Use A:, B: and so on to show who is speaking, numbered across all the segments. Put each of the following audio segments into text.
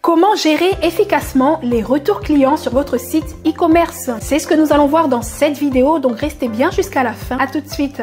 A: Comment gérer efficacement les retours clients sur votre site e-commerce? C'est ce que nous allons voir dans cette vidéo, donc restez bien jusqu'à la fin. À tout de suite.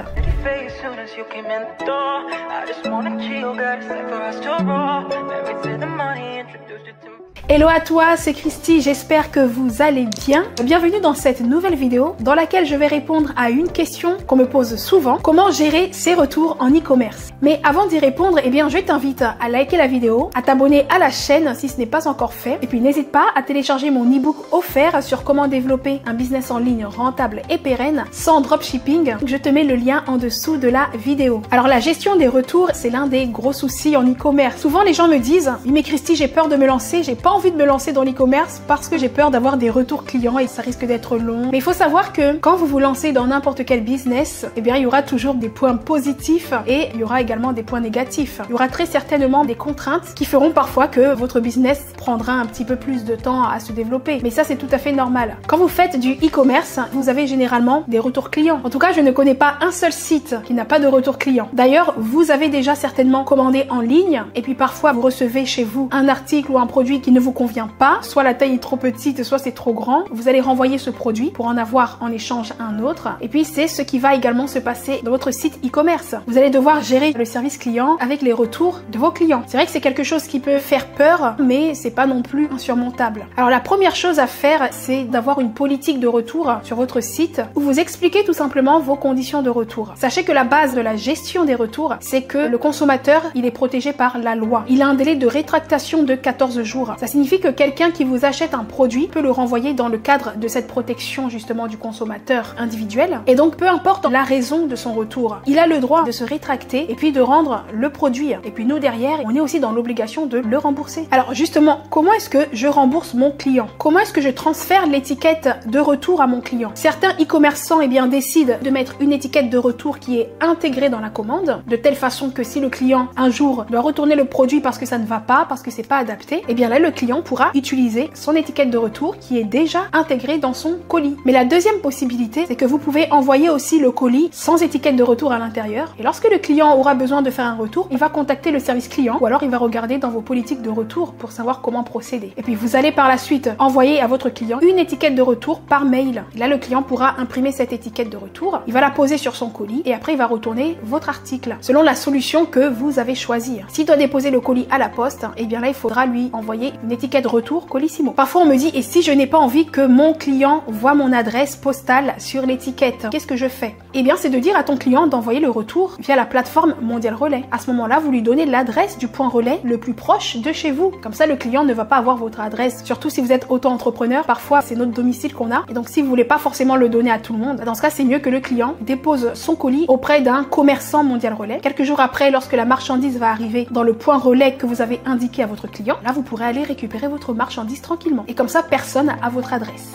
A: Hello à toi, c'est Christy, j'espère que vous allez bien. Bienvenue dans cette nouvelle vidéo dans laquelle je vais répondre à une question qu'on me pose souvent. Comment gérer ses retours en e-commerce? Mais avant d'y répondre, je t'invite à liker la vidéo, à t'abonner à la chaîne si ce n'est pas encore fait. Et puis n'hésite pas à télécharger mon e-book offert sur comment développer un business en ligne rentable et pérenne sans dropshipping. Je te mets le lien en dessous de la vidéo. Alors la gestion des retours, c'est l'un des gros soucis en e-commerce. Souvent les gens me disent « Mais Christy, j'ai peur de me lancer, j'ai pas envie de me lancer dans l'e-commerce parce que j'ai peur d'avoir des retours clients et ça risque d'être long. » Mais il faut savoir que quand vous vous lancez dans n'importe quel business, il y aura toujours des points positifs et il y aura également des points négatifs. Il y aura très certainement des contraintes qui feront parfois que votre business prendra un petit peu plus de temps à se développer. Mais ça, c'est tout à fait normal. Quand vous faites du e-commerce, vous avez généralement des retours clients. En tout cas, je ne connais pas un seul site qui n'a pas de retour client. D'ailleurs, vous avez déjà certainement commandé en ligne et puis parfois vous recevez chez vous un article ou un produit qui ne vous convient pas. Soit la taille est trop petite, soit c'est trop grand. Vous allez renvoyer ce produit pour en avoir en échange un autre. Et puis, c'est ce qui va également se passer dans votre site e-commerce. Vous allez devoir gérer le service client avec les retours de vos clients. C'est vrai que c'est quelque chose qui peut faire peur, mais c'est pas non plus insurmontable. Alors la première chose à faire, c'est d'avoir une politique de retour sur votre site où vous expliquez tout simplement vos conditions de retour. Sachez que la base de la gestion des retours, c'est que le consommateur, il est protégé par la loi. Il a un délai de rétractation de 14 jours. Ça signifie que quelqu'un qui vous achète un produit peut le renvoyer dans le cadre de cette protection justement du consommateur individuel. Et donc peu importe la raison de son retour, il a le droit de se rétracter et puis de rendre le produit. Et puis nous derrière, on est aussi dans l'obligation de le rembourser. Alors justement, comment est-ce que je rembourse mon client? Comment est-ce que je transfère l'étiquette de retour à mon client? Certains e-commerçants décident de mettre une étiquette de retour qui est intégrée dans la commande, de telle façon que si le client un jour doit retourner le produit parce que ça ne va pas, parce que c'est pas adapté, là le client pourra utiliser son étiquette de retour qui est déjà intégrée dans son colis. Mais la deuxième possibilité, c'est que vous pouvez envoyer aussi le colis sans étiquette de retour à l'intérieur. Et lorsque le client aura besoin de faire un retour, il va contacter le service client ou alors il va regarder dans vos politiques de retour pour savoir comment procéder. Et puis vous allez par la suite envoyer à votre client une étiquette de retour par mail. Et là le client pourra imprimer cette étiquette de retour, il va la poser sur son colis et après il va retourner votre article selon la solution que vous avez choisie. S'il doit déposer le colis à la poste, là il faudra lui envoyer une étiquette retour Colissimo. Parfois on me dit, et si je n'ai pas envie que mon client voit mon adresse postale sur l'étiquette, qu'est-ce que je fais? C'est de dire à ton client d'envoyer le retour via la plateforme Mondial Relais. À ce moment-là, vous lui donnez l'adresse du point relais le plus proche de chez vous. Comme ça, le client ne va pas avoir votre adresse. Surtout si vous êtes auto-entrepreneur, parfois c'est notre domicile qu'on a. Et donc si vous voulez pas forcément le donner à tout le monde, dans ce cas, c'est mieux que le client dépose son colis auprès d'un commerçant Mondial Relais. Quelques jours après, lorsque la marchandise va arriver dans le point relais que vous avez indiqué à votre client, là vous pourrez aller récupérer votre marchandise tranquillement. Et comme ça, personne n'a votre adresse.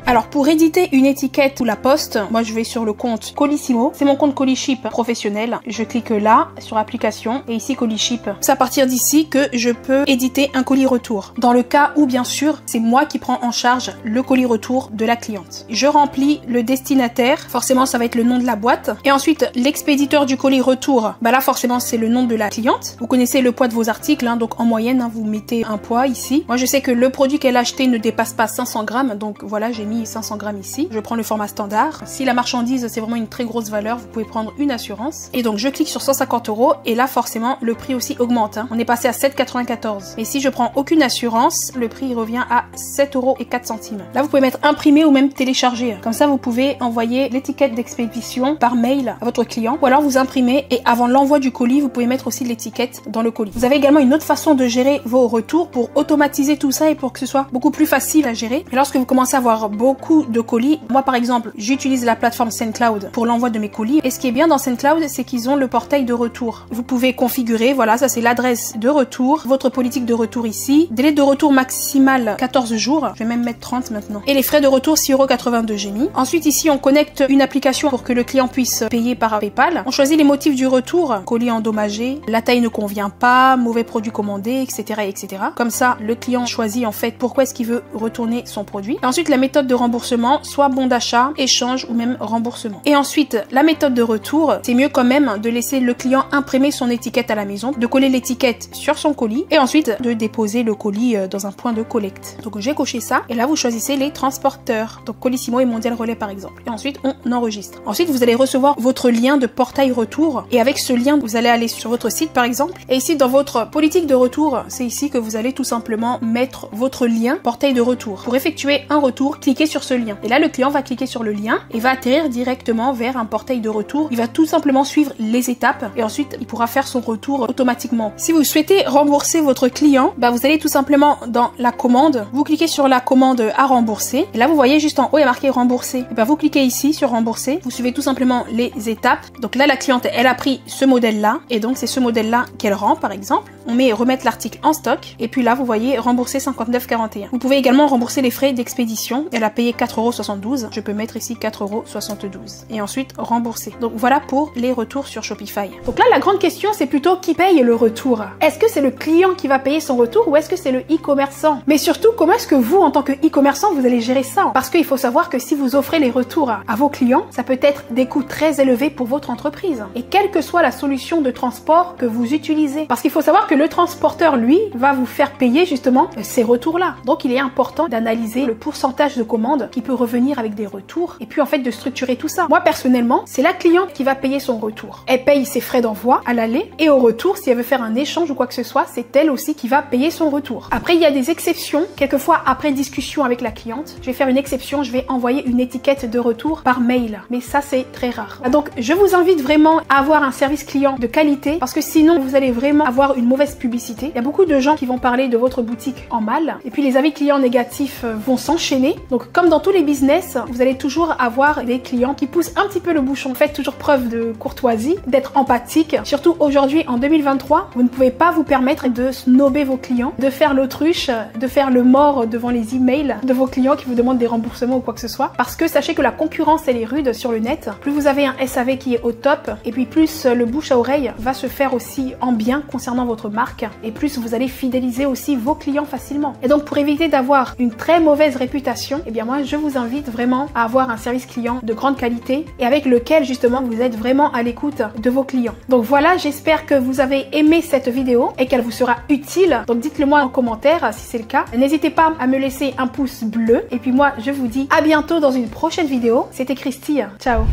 A: Alors pour éditer une étiquette ou la poste, moi je vais sur le compte Colissimo, c'est mon compte Coliship professionnel. Je clique là sur application et ici Coliship. C'est à partir d'ici que je peux éditer un colis retour. Dans le cas où bien sûr c'est moi qui prends en charge le colis retour de la cliente. Je remplis le destinataire, forcément ça va être le nom de la boîte. Et ensuite l'expéditeur du colis retour, là forcément c'est le nom de la cliente. Vous connaissez le poids de vos articles, donc en moyenne vous mettez un poids ici. Moi je sais que le produit qu'elle a acheté ne dépasse pas 500 grammes, donc voilà j'ai mis 500 grammes ici. Je prends le format standard. Si la marchandise c'est vraiment une très grosse valeur, vous pouvez prendre une assurance. Et donc je clique sur 150 € et là forcément le prix aussi augmente. On est passé à 7,94 €. Et si je prends aucune assurance, le prix revient à 7,04 €. Là vous pouvez mettre imprimer ou même télécharger. Comme ça vous pouvez envoyer l'étiquette d'expédition par mail à votre client ou alors vous imprimez et avant l'envoi du colis vous pouvez mettre aussi l'étiquette dans le colis. Vous avez également une autre façon de gérer vos retours pour automatiser tout ça et pour que ce soit beaucoup plus facile à gérer. Et lorsque vous commencez à avoir beaucoup de colis. Moi par exemple, j'utilise la plateforme SendCloud pour l'envoi de mes colis. Et ce qui est bien dans SendCloud, c'est qu'ils ont le portail de retour. Vous pouvez configurer, voilà, ça c'est l'adresse de retour, votre politique de retour ici. Délai de retour maximal 14 jours. Je vais même mettre 30 maintenant. Et les frais de retour 6,82 € j'ai mis. Ensuite ici, on connecte une application pour que le client puisse payer par PayPal. On choisit les motifs du retour, colis endommagé, la taille ne convient pas, mauvais produit commandé, etc., etc. Comme ça, le client choisit en fait pourquoi est-ce qu'il veut retourner son produit. Et ensuite, la méthode de de remboursement, soit bon d'achat, échange ou même remboursement. Et ensuite, la méthode de retour, c'est mieux quand même de laisser le client imprimer son étiquette à la maison, de coller l'étiquette sur son colis et ensuite de déposer le colis dans un point de collecte. Donc j'ai coché ça et là vous choisissez les transporteurs, donc Colissimo et Mondial Relais par exemple. Et ensuite on enregistre. Ensuite vous allez recevoir votre lien de portail retour et avec ce lien vous allez aller sur votre site par exemple et ici dans votre politique de retour, c'est ici que vous allez tout simplement mettre votre lien portail de retour. Pour effectuer un retour, cliquez sur ce lien et là le client va cliquer sur le lien et va atterrir directement vers un portail de retour. Il va tout simplement suivre les étapes et ensuite il pourra faire son retour automatiquement. Si vous souhaitez rembourser votre client, vous allez tout simplement dans la commande, vous cliquez sur la commande à rembourser et là vous voyez juste en haut il y a marqué rembourser. Et vous cliquez ici sur rembourser, vous suivez tout simplement les étapes. Donc là la cliente elle a pris ce modèle là et donc c'est ce modèle là qu'elle rend par exemple. On met remettre l'article en stock et puis là vous voyez rembourser 59,41. Vous pouvez également rembourser les frais d'expédition. Elle a payé 4,72 €. Je peux mettre ici 4,72 € et ensuite rembourser. Donc voilà pour les retours sur Shopify. Donc là la grande question c'est plutôt qui paye le retour. Est-ce que c'est le client qui va payer son retour ou est-ce que c'est le e-commerçant? Mais surtout comment est-ce que vous en tant que e-commerçant vous allez gérer ça? Parce qu'il faut savoir que si vous offrez les retours à vos clients, ça peut être des coûts très élevés pour votre entreprise. Et quelle que soit la solution de transport que vous utilisez. Parce qu'il faut savoir que le transporteur, lui, va vous faire payer justement ces retours-là. Donc il est important d'analyser le pourcentage de commandes qui peut revenir avec des retours et puis en fait de structurer tout ça. Moi personnellement, c'est la cliente qui va payer son retour. Elle paye ses frais d'envoi à l'aller et au retour, si elle veut faire un échange ou quoi que ce soit, c'est elle aussi qui va payer son retour. Après, il y a des exceptions. Quelquefois, après discussion avec la cliente, je vais faire une exception, je vais envoyer une étiquette de retour par mail. Mais ça, c'est très rare. Donc, je vous invite vraiment à avoir un service client de qualité parce que sinon, vous allez vraiment avoir une mauvaise publicité. Il y a beaucoup de gens qui vont parler de votre boutique en mal et puis les avis clients négatifs vont s'enchaîner. Donc, comme dans tous les business, vous allez toujours avoir des clients qui poussent un petit peu le bouchon. Faites toujours preuve de courtoisie, d'être empathique. Surtout aujourd'hui, en 2023, vous ne pouvez pas vous permettre de snobber vos clients, de faire l'autruche, de faire le mort devant les emails de vos clients qui vous demandent des remboursements ou quoi que ce soit. Parce que sachez que la concurrence, elle est rude sur le net. Plus vous avez un SAV qui est au top, et puis plus le bouche à oreille va se faire aussi en bien concernant votre marque, et plus vous allez fidéliser aussi vos clients facilement. Et donc pour éviter d'avoir une très mauvaise réputation, eh bien moi je vous invite vraiment à avoir un service client de grande qualité et avec lequel justement vous êtes vraiment à l'écoute de vos clients. Donc voilà, j'espère que vous avez aimé cette vidéo et qu'elle vous sera utile. Donc dites-le moi en commentaire si c'est le cas. N'hésitez pas à me laisser un pouce bleu et puis moi je vous dis à bientôt dans une prochaine vidéo. C'était Christy, ciao.